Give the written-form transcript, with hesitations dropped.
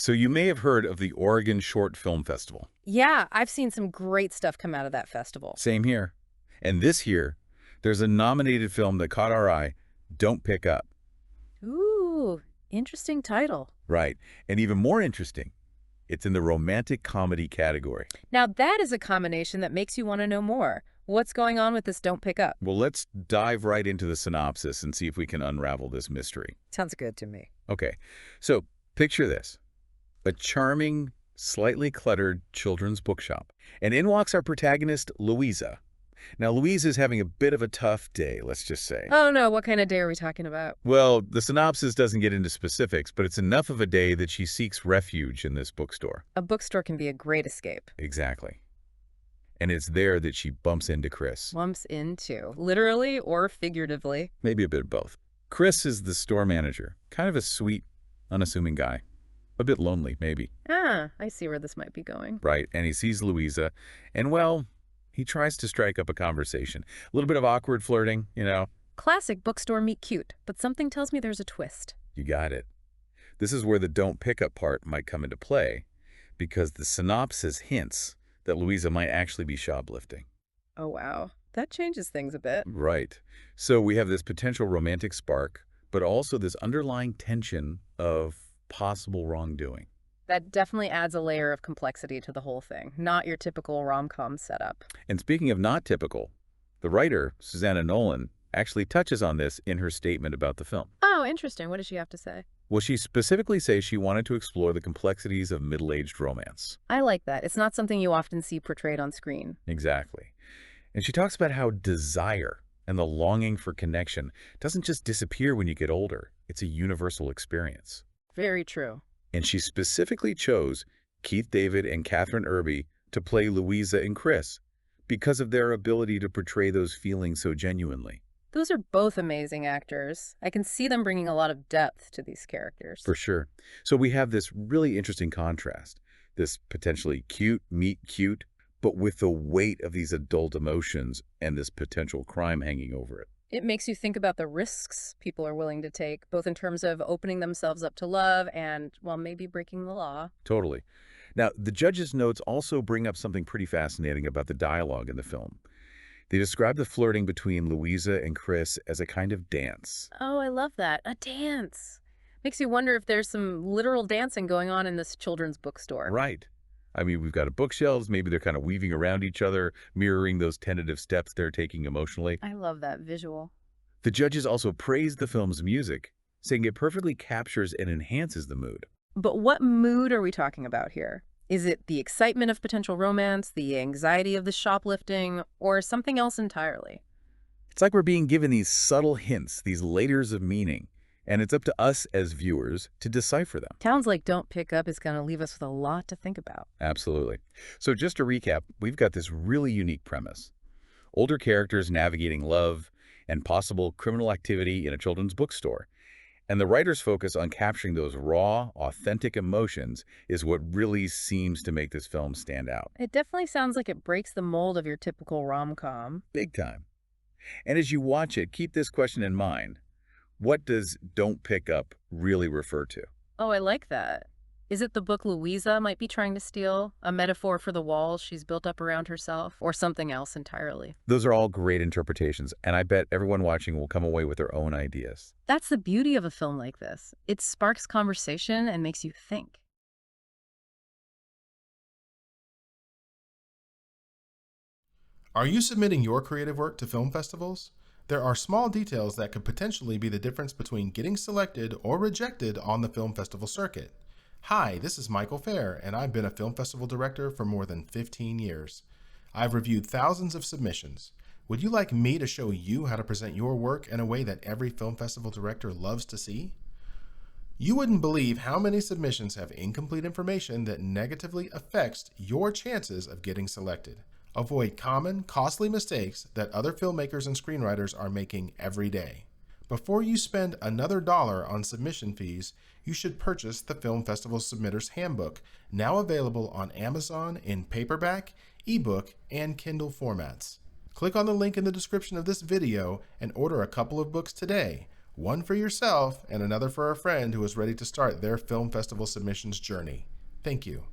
So you may have heard of the Oregon Short Film Festival. Yeah, I've seen some great stuff come out of that festival. Same here. And this year, there's a nominated film that caught our eye, Don't Pick Up. Ooh, interesting title. Right. And even more interesting, it's in the romantic comedy category. Now that is a combination that makes you want to know more. What's going on with this Don't Pick Up? Well, let's dive right into the synopsis and see if we can unravel this mystery. Sounds good to me. Okay, so picture this. A charming, slightly cluttered children's bookshop. And in walks our protagonist, Louisa. Now, Louisa is having a bit of a tough day, let's just say. Oh no, what kind of day are we talking about? Well, the synopsis doesn't get into specifics, but it's enough of a day that she seeks refuge in this bookstore. A bookstore can be a great escape. Exactly. And it's there that she bumps into Chris. Bumps into, literally or figuratively. Maybe a bit of both. Chris is the store manager, kind of a sweet, unassuming guy. A bit lonely, maybe. Ah, I see where this might be going. Right, and he sees Louisa, and well, he tries to strike up a conversation. A little bit of awkward flirting, you know. Classic bookstore meet cute, but something tells me there's a twist. You got it. This is where the don't pick up part might come into play, because the synopsis hints that Louisa might actually be shoplifting. Oh wow, that changes things a bit. Right. So we have this potential romantic spark, but also this underlying tension of possible wrongdoing. That definitely adds a layer of complexity to the whole thing. Not your typical rom-com setup. And speaking of not typical, the writer, Susanna Nolan, actually touches on this in her statement about the film. Oh, interesting. What does she have to say? Well, she specifically says she wanted to explore the complexities of middle-aged romance. I like that. It's not something you often see portrayed on screen. Exactly. And she talks about how desire and the longing for connection doesn't just disappear when you get older. It's a universal experience. Very true. And she specifically chose Keith David and Catherine Irby to play Louisa and Chris because of their ability to portray those feelings so genuinely. Those are both amazing actors. I can see them bringing a lot of depth to these characters. For sure. So we have this really interesting contrast, this potentially cute meet cute, but with the weight of these adult emotions and this potential crime hanging over it. It makes you think about the risks people are willing to take, both in terms of opening themselves up to love and, well, maybe breaking the law. Totally. Now, the judge's notes also bring up something pretty fascinating about the dialogue in the film. They describe the flirting between Louisa and Chris as a kind of dance. Oh, I love that. A dance. Makes you wonder if there's some literal dancing going on in this children's bookstore. Right. I mean, we've got a bookshelves. Maybe they're kind of weaving around each other, mirroring those tentative steps they're taking emotionally. I love that visual. The judges also praised the film's music, saying it perfectly captures and enhances the mood. But what mood are we talking about here? Is it the excitement of potential romance, the anxiety of the shoplifting, or something else entirely? It's like we're being given these subtle hints, these layers of meaning, and it's up to us as viewers to decipher them. Sounds like Don't Pick Up is going to leave us with a lot to think about. Absolutely. So just to recap, we've got this really unique premise. Older characters navigating love and possible criminal activity in a children's bookstore. And the writer's focus on capturing those raw, authentic emotions is what really seems to make this film stand out. It definitely sounds like it breaks the mold of your typical rom-com. Big time. And as you watch it, keep this question in mind. What does Don't Pick Up really refer to? Oh, I like that. Is it the book Louisa might be trying to steal? A metaphor for the walls she's built up around herself? Or something else entirely? Those are all great interpretations, and I bet everyone watching will come away with their own ideas. That's the beauty of a film like this. It sparks conversation and makes you think. Are you submitting your creative work to film festivals? There are small details that could potentially be the difference between getting selected or rejected on the film festival circuit. Hi, this is Michael Fair, and I've been a film festival director for more than 15 years. I've reviewed thousands of submissions. Would you like me to show you how to present your work in a way that every film festival director loves to see? You wouldn't believe how many submissions have incomplete information that negatively affects your chances of getting selected. Avoid common, costly mistakes that other filmmakers and screenwriters are making every day. Before you spend another dollar on submission fees, you should purchase the Film Festival Submitter's Handbook, now available on Amazon in paperback, ebook, and Kindle formats. Click on the link in the description of this video and order a couple of books today. one for yourself and another for a friend who is ready to start their film festival submissions journey. Thank you.